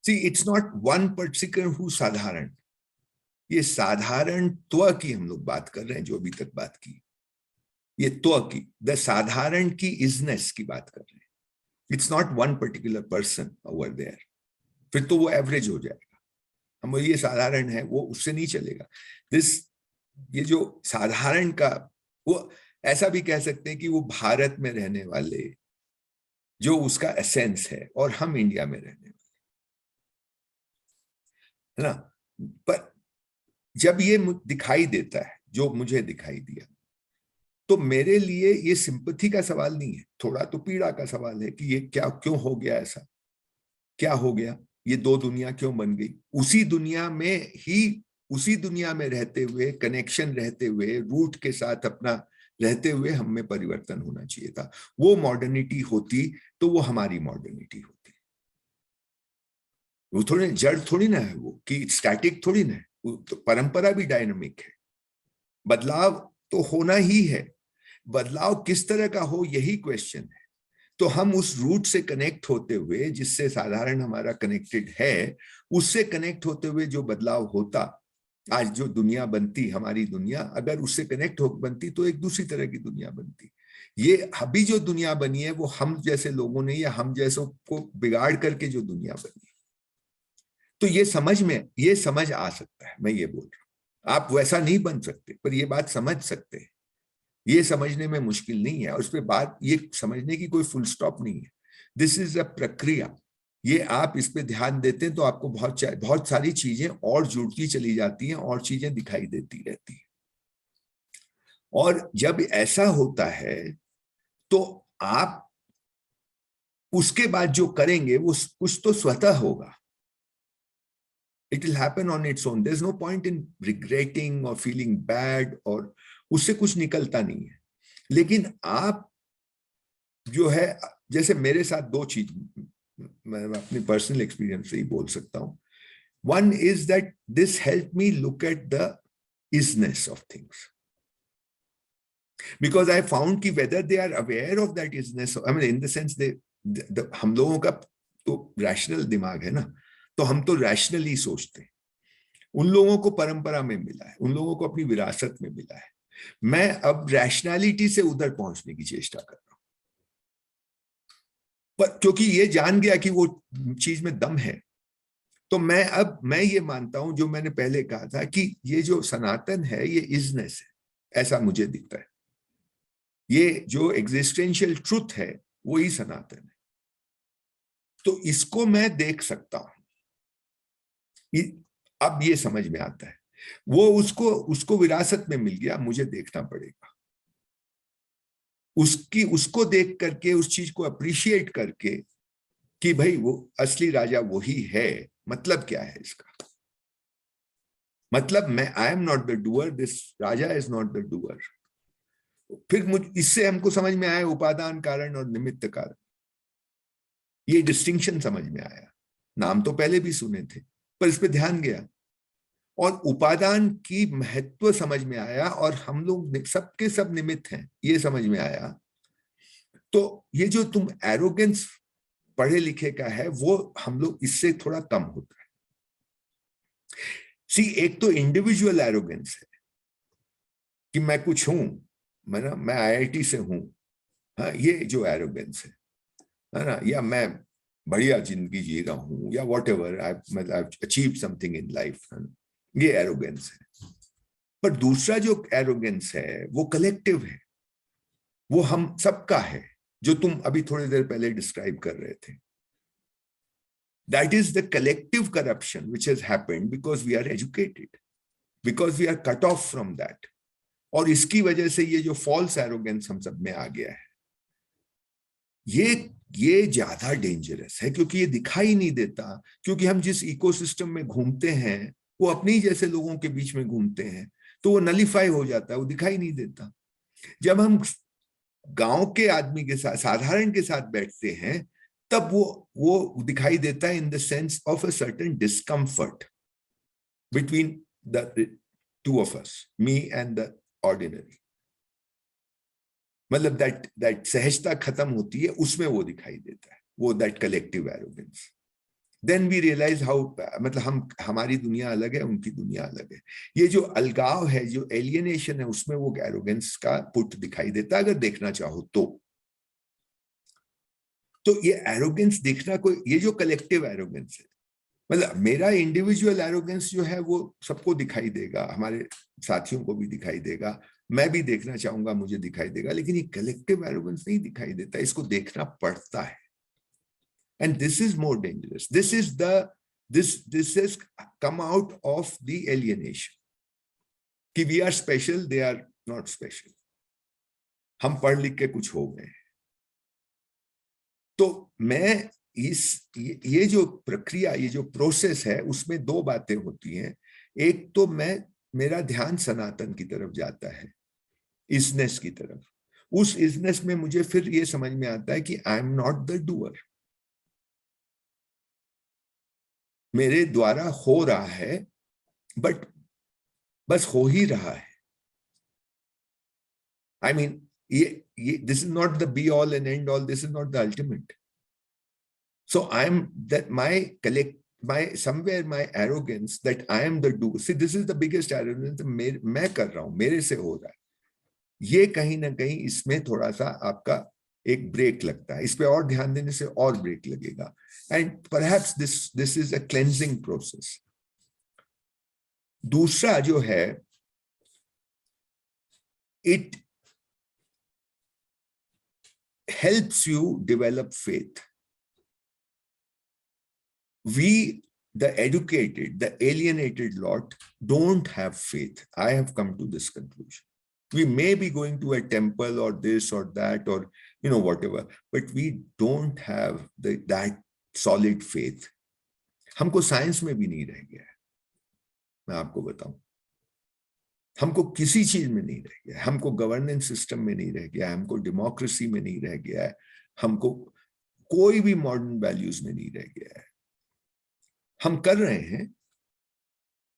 Speaker 2: See, it's not one particular who साधारण. ये साधारण त्व की हम लोग बात कर रहे हैं, जो अभी तक बात की, ये त्व की, द साधारण की इजनेस की बात कर रहे हैं. It's not one particular person over there. फिर तो वो एवरेज हो जाएगा. हम ये साधारण है, वो उससे नहीं चलेगा. ये जो साधारण का, वो ऐसा भी कह सकते हैं कि वो भारत में रहने वाले जो उसका एसेंस है, और हम इंडिया में रहने वाले, है ना. पर जब ये दिखाई देता है, जो मुझे दिखाई दिया, तो मेरे लिए ये सिंपैथी का सवाल नहीं है, थोड़ा तो पीड़ा का सवाल है कि ये क्या, क्यों हो गया ऐसा, क्या हो गया, ये दो दुनिया क्यों बन गई. उसी दुनिया में ही, उसी दुनिया में रहते हुए, कनेक्शन रहते हुए, रूट के साथ अपना रहते हुए, हम में परिवर्तन होना चाहिए था. वो मॉडर्निटी होती तो वो हमारी मॉडर्निटी होती. वो थोड़ी जड़ थोड़ी ना है, वो कि स्टैटिक थोड़ी ना है. तो परंपरा भी डायनामिक है. बदलाव तो होना ही है. बदलाव किस तरह का हो, यही क्वेश्चन है. तो हम उस रूट से कनेक्ट होते हुए, जिससे साधारण हमारा कनेक्टेड है, उससे कनेक्ट होते हुए जो बदलाव होता, आज जो दुनिया बनती, हमारी दुनिया, अगर उससे कनेक्ट हो बनती तो एक दूसरी तरह की दुनिया बनती. ये अभी जो दुनिया बनी है, वो हम जैसे लोगों ने या हम जैसों को बिगाड़ करके जो दुनिया बनी. तो ये समझ आ सकता है. मैं ये बोल रहा हूं, आप वैसा नहीं बन सकते, पर ये बात समझ सकते हैं. ये समझने में मुश्किल नहीं है, और उस पर बात, ये समझने की कोई फुल स्टॉप नहीं है. दिस इज अ प्रक्रिया. ये आप इस पे ध्यान देते हैं तो आपको बहुत सारी चीजें और जुड़ती चली जाती हैं, और चीजें दिखाई देती रहती हैं. और जब ऐसा होता है तो आप उसके बाद जो करेंगे वो कुछ तो स्वतः होगा. It will happen on its own. There's no point in regretting or feeling bad, और उससे कुछ निकलता नहीं है. लेकिन आप जो है, जैसे मेरे साथ दो चीज, मैं अपनी पर्सनल एक्सपीरियंस से ही बोल सकता हूं. One is that this helped me look at the isness of things, because I found कि whether they are aware of that isness, I mean in the sense हम लोगों का तो रैशनल दिमाग है ना, तो हम तो रैशनली सोचते हैं. उन लोगों को परंपरा में मिला है, उन लोगों को अपनी विरासत में मिला है. मैं अब रैशनैलिटी से उधर पहुंचने की चेष्टा कर रहा हूं, पर क्योंकि ये जान गया कि वो चीज में दम है, तो मैं ये मानता हूं, जो मैंने पहले कहा था, कि ये जो सनातन है, ये इजनेस है, ऐसा मुझे दिखता है. ये जो एग्जिस्टेंशियल ट्रुथ है, वो ही सनातन है. तो इसको मैं देख सकता हूं. अब ये समझ में आता है. वो उसको उसको विरासत में मिल गया, मुझे देखना पड़ेगा। उसको देख करके, उस चीज को अप्रिशिएट करके कि भाई वो असली राजा वही है। मतलब क्या है इसका? मतलब मैं, I am not the doer, this Raja is not the doer. फिर इससे हमको समझ में आया उपादान कारण और निमित्त कारण, ये डिस्टिंक्शन समझ में आया। नाम तो पहले भी सुने थे, पर इस पे ध्यान गया और उपादान की महत्व समझ में आया, और हम लोग सबके सब निमित्त हैं ये समझ में आया। तो ये जो तुम एरोगेंस पढ़े लिखे का है, वो हम लोग इससे थोड़ा कम होता है। सी, एक तो इंडिविजुअल एरोगेंस है कि मैं कुछ हूं, मैं आईआईटी से हूं, हाँ, ये जो एरोगेंस है ना, या मैं बढ़िया जिंदगी जी रहा हूं, या what ever I achieve something in life, ये एरोगेंस है। पर दूसरा जो एरोगेंस है वो कलेक्टिव है, वो हम सबका है, जो तुम अभी थोड़ी देर पहले डिस्क्राइब कर रहे थे। That is the collective corruption which has happened because we are educated, because we are cut off from that. और इसकी वजह से ये जो false arrogance हम सब में आ गया है, ये ज्यादा डेंजरस है, क्योंकि ये दिखाई नहीं देता। क्योंकि हम जिस इकोसिस्टम में घूमते हैं, वो अपने ही जैसे लोगों के बीच में घूमते हैं, तो वो नलीफाई हो जाता है, वो दिखाई नहीं देता। जब हम गांव के आदमी के साथ, साधारण के साथ बैठते हैं, तब वो दिखाई देता है in the sense of a certain discomfort between the two of us, me and the ordinary. मतलब दैट सहजता खत्म होती है, उसमें वो दिखाई देता है, वो that collective arrogance. Then we realise how, मतलब हमारी दुनिया अलग है, उनकी दुनिया अलग है। ये जो अलगाव है, जो एलियनेशन है, उसमें वो एरोगेंस का पुट दिखाई देता है, अगर देखना चाहो तो ये एरोगेंस देखना, कोई ये जो कलेक्टिव एरोगेंस है, मतलब मेरा इंडिविजुअल एरोगेंस जो है वो सबको दिखाई देगा, हमारे साथियों को भी दिखाई देगा, मैं भी देखना चाहूंगा, मुझे दिखाई देगा, लेकिन ये कलेक्टिव एरोगेंस नहीं दिखाई देता, इसको देखना पड़ता है। And this is more dangerous, this has come out of the alienation कि we are special, they are not special, हम पढ़ लिख के कुछ हो गए। तो मैं ये जो प्रक्रिया, ये जो प्रोसेस है, उसमें दो बातें होती हैं। एक तो मेरा ध्यान सनातन की तरफ जाता है, इजनेस की तरफ। उस इजनेस में मुझे फिर ये समझ में आता है कि I am not the doer, मेरे द्वारा हो रहा है, बट बस हो ही रहा है। आई मीन ये this is not the be all and and all, this is not the ultimate. So somewhere my arrogance that I am the do. See, this is the biggest arrogance मैं कर रहा हूं, मेरे से हो रहा है। ये कहीं ना कहीं इसमें थोड़ा सा आपका एक ब्रेक लगता है, इस पे और ध्यान देने से और ब्रेक लगेगा। And perhaps this is a cleansing process. दूसरा जो है, it helps you develop faith. We, the educated, the alienated lot, don't have faith. I have come to this conclusion. We may be going to a temple or this or that or whatever, but we don't have that solid faith. हमको science में भी नहीं रह गया है, मैं आपको बताऊं। हमको किसी चीज में नहीं रह गया है, हमको गवर्नेंस सिस्टम में नहीं रह गया है, हमको डेमोक्रेसी में नहीं रह गया है, हमको कोई भी मॉडर्न वैल्यूज में नहीं रह गया है। हम कर रहे हैं,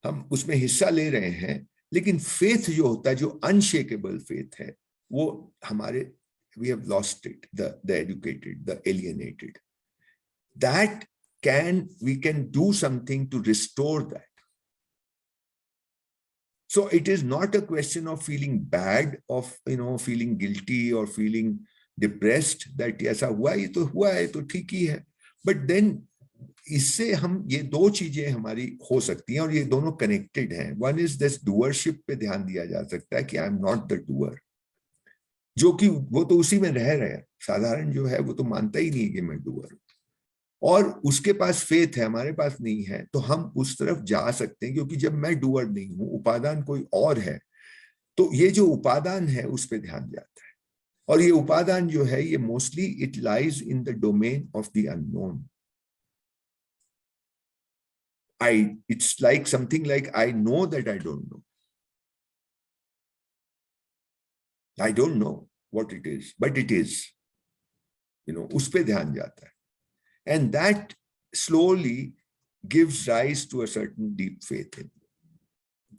Speaker 2: हम उसमें हिस्सा ले रहे हैं, लेकिन फेथ जो होता है, जो अनशेकेबल फेथ है, वो हमारे, we have lost it, the educated, the alienated, that we can do something to restore that. So it is not a question of feeling bad, of feeling guilty or feeling depressed that ऐसा हुआ, ये तो हुआ है, तो ठीक ही है। But then इससे हम, ये दो चीजें हमारी हो सकती हैं, और ये दोनों कनेक्टेड हैं। वन इज दिस डूअरशिप पे ध्यान दिया जा सकता है कि I am not the doer, जो कि वो तो उसी में रह रहे हैं। साधारण जो है वो तो मानता ही नहीं कि मैं डूअर हूं, और उसके पास फेथ है, हमारे पास नहीं है, तो हम उस तरफ जा सकते हैं, क्योंकि जब मैं डूअर नहीं हूं, उपादान कोई और है, तो ये जो उपादान है उस पर ध्यान जाता है। और ये उपादान जो है, ये mostly it lies in the domain of the unknown. it's like something like I know that I don't know. I don't know what it is, but it is. उस पे ध्यान जाता है. And that slowly gives rise to a certain deep faith in you.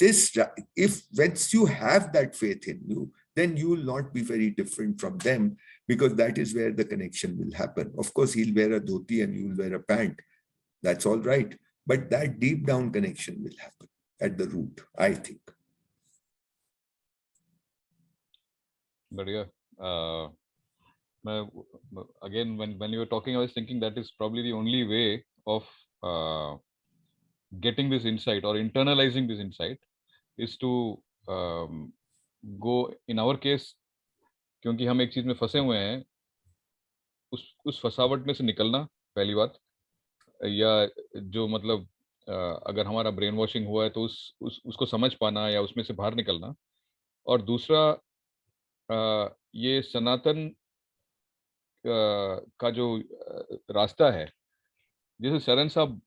Speaker 2: This, if once you have that faith in you, then you will not be very different from them, because that is where the connection will happen. Of course, he'll wear a dhoti and you will wear a pant. That's all right. But that deep down connection will happen at the root, I think.
Speaker 1: बढ़िया. Again, when you were talking, I was thinking that is probably the only way of getting this insight or internalizing this insight is to go, in our case, क्योंकि हम एक चीज में फंसे हुए हैं, उस फसावट में से निकलना पहली बात, या जो मतलब अगर हमारा ब्रेन वॉशिंग हुआ है तो उसको समझ पाना या उसमें से बाहर निकलना. और दूसरा, ये सनातन का जो रास्ता है, जैसे शरण साहब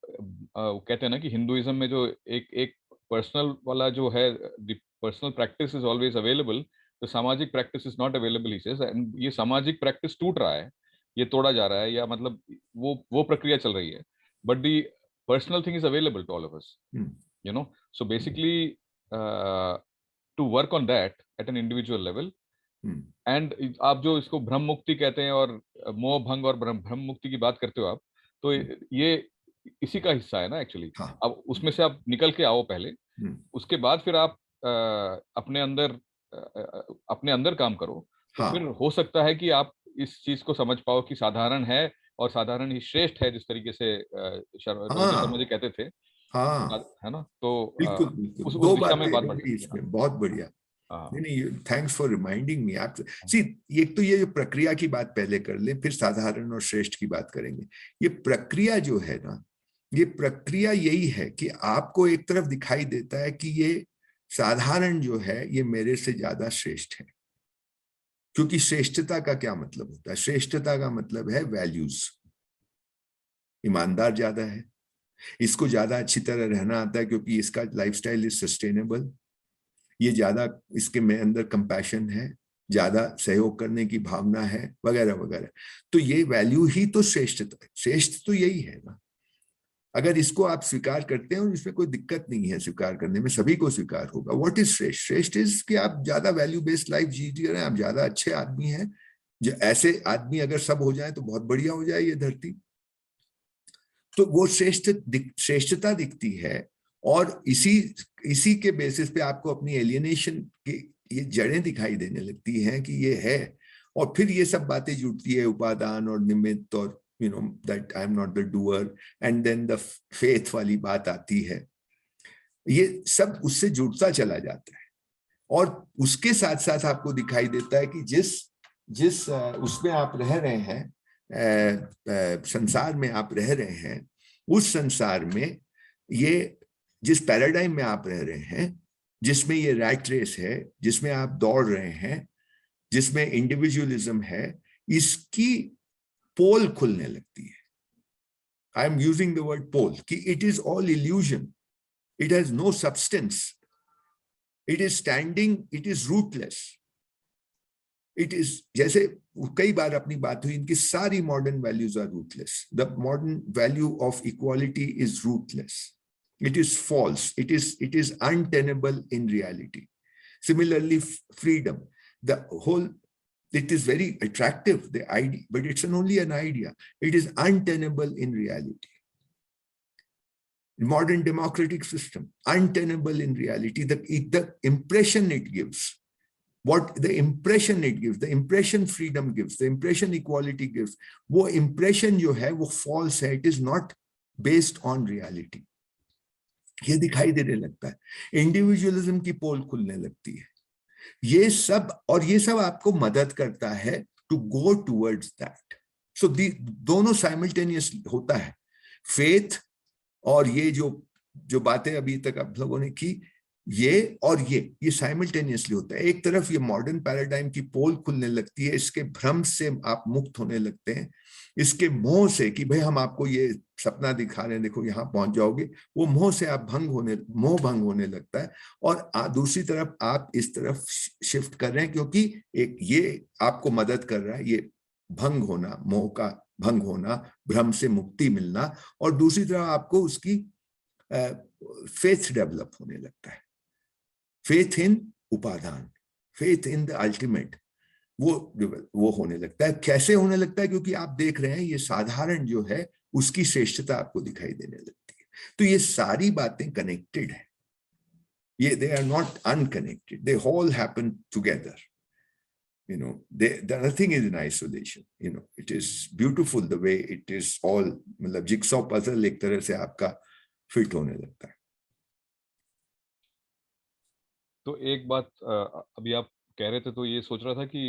Speaker 1: कहते हैं ना कि हिंदुइज्म में जो एक पर्सनल वाला जो है, the personal practice is always available, तो सामाजिक practice is not available, he says. And ये सामाजिक प्रैक्टिस टूट रहा है, ये तोड़ा जा रहा है, या मतलब वो प्रक्रिया चल रही है, but the personal thing is available to all of us, so basically to work on that at an individual level. And आप जो इसको भ्रम मुक्ति कहते हैं और मोह भंग और भ्रम मुक्ति की बात करते हो आप, तो ये इसी का हिस्सा है ना एक्चुअली.
Speaker 2: हाँ.
Speaker 1: अब उसमें से आप निकल के आओ पहले, उसके बाद फिर आप अपने अंदर काम करो, तो
Speaker 2: हाँ.
Speaker 1: फिर हो सकता है कि आप इस चीज को समझ पाओ कि साधारण है और साधारण ही श्रेष्ठ है, जिस तरीके से शर्मा जी कहते थे.
Speaker 2: हाँ,
Speaker 1: है ना. तो
Speaker 2: बिल्कुल बिल्कुल.
Speaker 1: उस
Speaker 2: दो
Speaker 1: दिशा में बात
Speaker 2: बातें
Speaker 1: बढ़ सकती है.
Speaker 2: इसमें बहुत बढ़िया.
Speaker 1: हाँ.
Speaker 2: नहीं, थैंक्स फॉर रिमाइंडिंग मी. आप सी, एक तो ये जो प्रक्रिया की बात पहले कर ले, फिर साधारण और श्रेष्ठ की बात करेंगे. ये प्रक्रिया जो है ना, ये प्रक्रिया यही है कि आपको एक तरफ दिखाई देता है कि ये साधारण जो है ये मेरे से ज्यादा श्रेष्ठ है. क्योंकि श्रेष्ठता का क्या मतलब होता है? श्रेष्ठता का मतलब है वैल्यूज. ईमानदार ज्यादा है, इसको ज्यादा अच्छी तरह रहना आता है क्योंकि इसका लाइफस्टाइल इज सस्टेनेबल, ये ज्यादा, इसके में अंदर कंपैशन है, ज्यादा सहयोग करने की भावना है, वगैरह वगैरह. तो ये वैल्यू ही तो श्रेष्ठता है. श्रेष्ठ तो यही है ना. अगर इसको आप स्वीकार करते हैं, और इसमें कोई दिक्कत नहीं है स्वीकार करने में, सभी को स्वीकार होगा. व्हाट इज श्रेष्ठ? श्रेष्ठ इज कि आप ज्यादा वैल्यू बेस्ड लाइफ जी रहे हैं, आप ज्यादा अच्छे आदमी हैं. जो ऐसे आदमी अगर सब हो जाए तो बहुत बढ़िया हो जाए ये धरती. तो वो श्रेष्ठता दिखती है. और इसी के बेसिस पे आपको अपनी एलियनेशन की ये जड़ें दिखाई देने लगती हैं कि ये है. और फिर ये सब बातें जुड़ती है, उपादान और निमित्त, और that I am not the doer, and then the faith वाली बात आती है. ये सब उससे जुड़ता चला जाता है. और उसके साथ साथ आपको दिखाई देता है कि जिस उसमें आप रह रहे हैं, संसार में आप रह रहे हैं, उस संसार में ये जिस पैराडाइम में आप रह रहे हैं, जिसमें ये रैट रेस है, जिसमें आप दौड़ रहे हैं, जिसमें इंडिविजुअलिज्म है, इसकी पोल खुलने लगती है. I am using the word pol, कि it is all illusion, it has no substance, it is standing, it is rootless. It is, जैसे कई बार अपनी बात हुई, इनकी सारी modern values are rootless. The modern value of equality is rootless. It is false. It is untenable in reality. Similarly, freedom, the whole, it is very attractive, the idea, but it's only an idea. It is untenable in reality. Modern democratic system, untenable in reality. The impression it gives, the impression freedom gives, the impression equality gives, वो impression जो है वो false है. It is not based on reality. ये दिखाई देने लगता है. इंडिविजुअलिज्म की पोल खुलने लगती है. ये सब आपको मदद करता है टू गो टूवर्ड्स दैट. सो दोनों साइमल्टेनियस होता है, फेथ और ये जो बातें अभी तक आप लोगों ने की, ये और ये साइमल्टेनियसली होता है। एक तरफ ये मॉडर्न पैराडाइम की पोल खुलने लगती है, इसके भ्रम से आप मुक्त होने लगते हैं, इसके मोह से कि भाई हम आपको ये सपना दिखा रहे हैं, देखो यहाँ पहुंच जाओगे, वो मोह से आप मोह भंग होने लगता है। और दूसरी तरफ आप इस तरफ शिफ्ट कर रहे हैं, क्योंकि एक ये आपको मदद कर रहा है, ये भंग होना, मोह का भंग होना, भ्रम से मुक्ति मिलना, और दूसरी तरफ आपको उसकी फेथ डेवलप होने लगता है, फेथ इन उपादान, फेथ इन द अल्टीमेट, वो होने लगता है। कैसे होने लगता है? क्योंकि आप देख रहे हैं ये साधारण जो है उसकी श्रेष्ठता आपको दिखाई देने लगती है। तो ये सारी बातें कनेक्टेड है, ये they are not unconnected, they all happen together, you know, nothing is in isolation, you know, it is beautiful the way it is all, मतलब जिक्सॉ पजल एक तरह से आपका फिट होने लगता है।
Speaker 1: तो एक बात अभी आप कह रहे थे तो ये सोच रहा था कि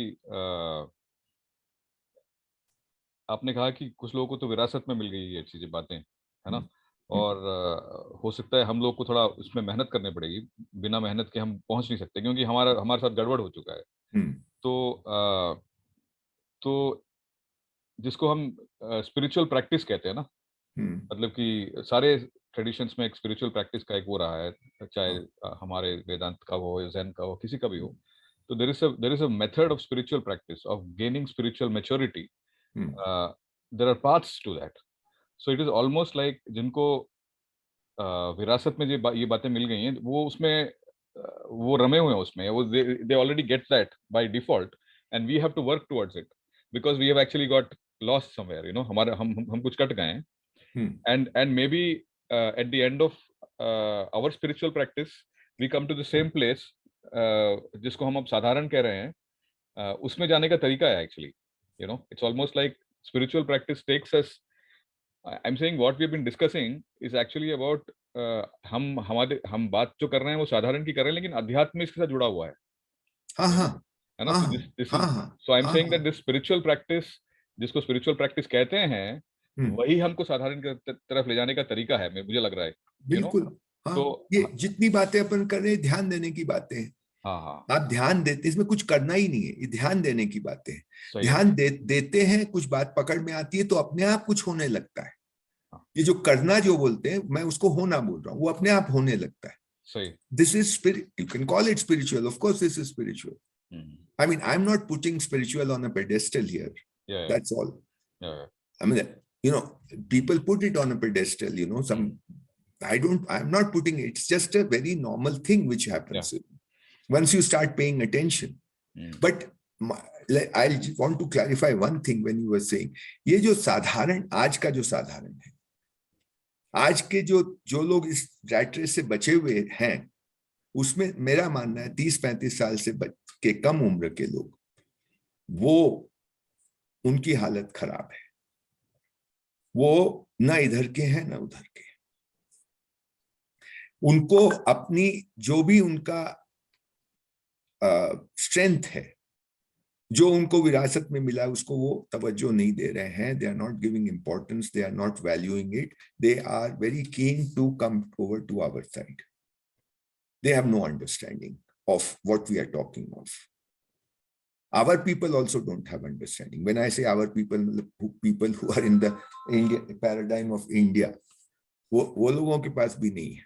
Speaker 1: आपने कहा कि कुछ लोगों को तो विरासत में मिल गई ये चीजें, बातें, है ना, और हो सकता है हम लोग को थोड़ा उसमें मेहनत करनी पड़ेगी, बिना मेहनत के हम पहुंच नहीं सकते, क्योंकि हमारे साथ गड़बड़ हो चुका है। तो जिसको हम स्पिरिचुअल प्रैक्टिस कहते हैं ना, मतलब कि सारे ट्रेडिशंस में एक स्पिरिचुअल प्रैक्टिस का एक वो रहा है, चाहे हमारे वेदांत का हो, ज़ेन का हो, किसी का भी हो, तो there is a method of spiritual practice of gaining spiritual maturity, there are paths to that. So it is almost like जिनको विरासत में ये बातें मिल गई हैं, वो उसमें वो रमे हुए हैं उसमें, वो they already get that by default, and we have to work towards it, because we have actually got lost somewhere, you know, हमारे हम कुछ कट गए हैं, and maybe at the end of our spiritual practice we come to the same place, जिसको हम अब साधारण कह रहे हैं, उसमें जाने का तरीका है actually, you know, it's almost like spiritual practice takes us, I'm saying what we have been discussing is actually about हम बात जो कर रहे हैं वो साधारण की कर रहे हैं, लेकिन अध्यात्म इसके साथ जुड़ा हुआ है, है ना। So I'm saying that this spiritual practice, जिसको spiritual practice कहते हैं, वही हमको साधारण की तरफ ले जाने का तरीका है, मुझे लग रहा है,
Speaker 2: बिल्कुल। तो ये जितनी बातें अपन कर रहे हैं ध्यान देने की बातें हैं। आप ध्यान देते, इसमें कुछ करना ही नहीं है, ये ध्यान देने की बातें हैं। ध्यान देते हैं, कुछ बात पकड़ में आती है तो अपने आप कुछ होने लगता है। ये जो करना जो बोलते हैं, मैं उसको होना बोल रहा हूँ, वो अपने आप होने लगता है। This is spirit, you can call it spiritual, of course this is spiritual. I mean, I'm not putting spiritual on a pedestal here. That's all. I mean, you know, people put it on a pedestal, you know, I'm not putting it. It's just a very normal thing which happens once you start paying attention. But I want to clarify one thing when you were saying, ये जो साधारण, आज का जो साधारण है, आज के जो लोग इस रैट रेस से बचे हुए हैं, उसमें मेरा मानना है 30-35 साल से के कम उम्र के लोग, वो उनकी हालत खराब है, वो ना इधर के हैं ना उधर के। उनको अपनी जो भी उनका स्ट्रेंथ है, जो उनको विरासत में मिला, उसको वो तवज्जो नहीं दे रहे हैं। They are not giving importance, they are not valuing it, they are very keen to come over to our side. They have no understanding of what we are talking of. Our people also don't have understanding. When I say our people, people who are in the Indian paradigm of India, वो लोगों के पास भी नहीं है।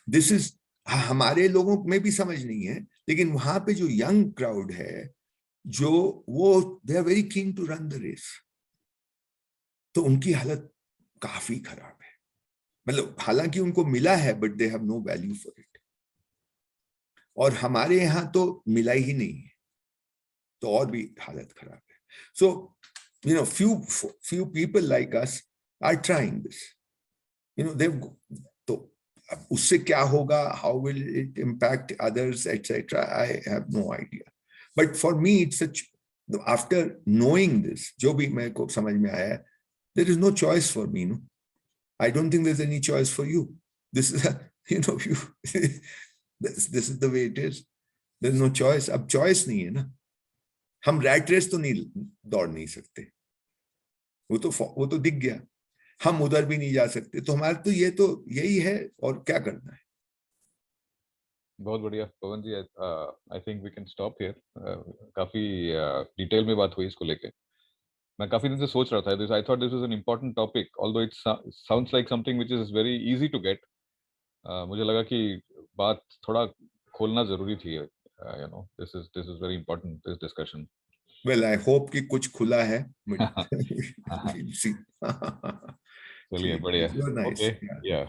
Speaker 2: This is, हमारे लोगों में भी समझ नहीं है, लेकिन वहां पे जो यंग क्राउड है, जो वो they are very keen to run the race, तो उनकी हालत काफी खराब है। मतलब हालांकि उनको मिला है, but they have no value for it. और हमारे यहाँ तो मिला ही नहीं है, तो और भी हालत खराब है। सो you no, few people like us are trying this, you know, तो उससे क्या होगा, how will it impact others, etc., I have no idea. But for me it's such, after knowing this, जो भी मेरे को समझ में आया, there is no choice for me, no. I don't think there's any choice for you. This is, you know, this is the way it is. There's no choice. अब choice नहीं है ना, हम रैट रेस तो नहीं दौड़ नहीं सकते, वो तो दिख गया, हम उधर भी नहीं जा सकते, तो हमारा तो यही है, और क्या करना है।
Speaker 1: बहुत बढ़िया Pavan ji, I think we can stop here. काफी डिटेल में बात हुई इसको लेके। मैं काफी दिन से सोच रहा था, this I thought this was an important topic, although it sounds like something which is very easy to get. मुझे लगा कि बात थोड़ा खोलना जरूरी थी, you know, this is very important, this discussion.
Speaker 2: Well I hope कि कुछ खुला है।
Speaker 1: चलिए
Speaker 2: ठीक
Speaker 1: बढ़िया।
Speaker 2: है, नाइस।
Speaker 1: ओके, या